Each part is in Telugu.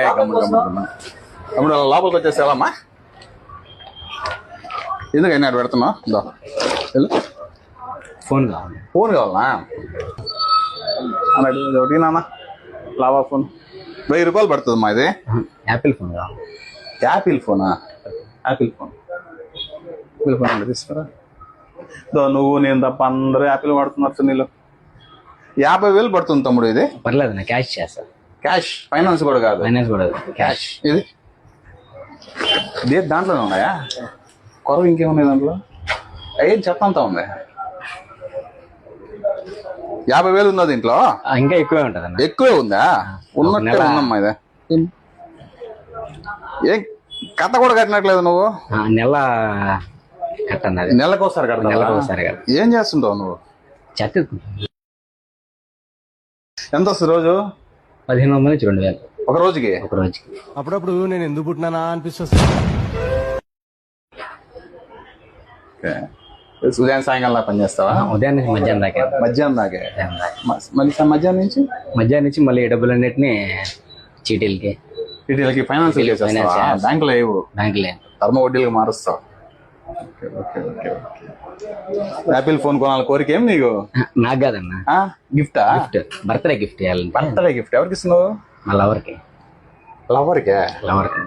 మాట్లాడకూడదు. తమ్ముడు లోపలికి వచ్చేసావమ్మా. ఎందుకైనా అటు పెడుతున్నావు? ఫోన్ కావాలి. ఫోన్ కావాలనా? అన్నాడు ఒకటి నాన్న లావా ఫోన్ 1000 రూపాయలు పడుతుందమ్మా. ఇది యాపిల్ ఫోన్ కావాలి. యాపిల్ ఫోనా? యాపిల్ ఫోన్ అంటే తీసుకురా. నువ్వు నేను తప్ప అందరూ యాపిల్ వాడుతున్నారు. నీళ్ళు 50,000 పడుతుంది తమ్ముడు. ఇది పర్లేదు, నా క్యాష్ చేస్తా. క్యాష్? ఫైనాన్స్ కూడా కాదు? ఫైనాన్స్ కూడా క్యాష్. ఇది దాంట్లోనే ఉన్నాయా? కొరవ ఇంకేమున్నాయి దాంట్లో? ఏం చెత్త అంతా ఉంది. 50,000 ఉందా దీంట్లో? ఇంకా ఎక్కువే ఉంటుంది అన్న. ఎక్కువే ఉందా? ఉన్నట్టే ఉందమ్మా. ఇది ఏం కథ కూడా కట్టినట్లేదు నువ్వు? నెల కట్టన్నది. నెలకోసారి కట్ట? నెలకోసారి. ఏం చేస్తుంటావు నువ్వు? చెత్త. ఎంత వస్తుంది రోజు? 1500 నుంచి 2000 ఒక రోజుకి? ఒక రోజుకి. అప్పుడప్పుడు నేను ఎందుకు పుట్టినానా అనిపిస్తుంది. ఉదయం సాయంకాలం పని చేస్తావా? ఉదయం నుంచి మధ్యాహ్నం దాకా. మధ్యాహ్నం దాకా? మళ్ళీ మధ్యాహ్నం నుంచి మళ్ళీ డబ్బులన్నిటిని చీటీలకి ఫైనాన్స్ బ్యాంకులో లేవు? బ్యాంకులే. ధర్మ వడ్డీలకు మారుస్తావు. యాపిల్ ఫోన్ కొనాలి కోరిక ఏం నీకు? నాకు కాదన్నా. గిఫ్టా? గిఫ్ట్, బర్త్డే గిఫ్ట్ ఇవ్వాలి. బర్త్డే గిఫ్ట్ ఎవరికి ఇస్తున్నావు? మా లవర్కి. లవర్కే? లవర్కి.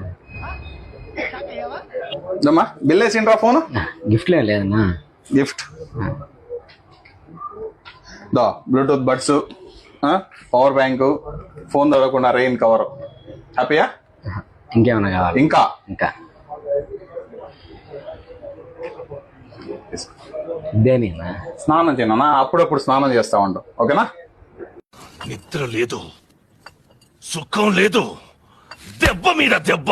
అమ్మా బిల్ వేసిండ్రా ఫోన్? గిఫ్ట్ లేదన్నా. Gift Bluetooth buds, power bank, phone తడవకుండా రెయిన్ కవర్. హ్యాపీయా? ఇంకేమన్నా కావాలి? ఇంకా ఇదేనా? స్నానం చేయనా? అప్పుడప్పుడు స్నానం చేస్తా ఉండు, ఓకేనా? నిద్ర లేదు, సుఖం లేదు, దెబ్బ మీద దెబ్బ.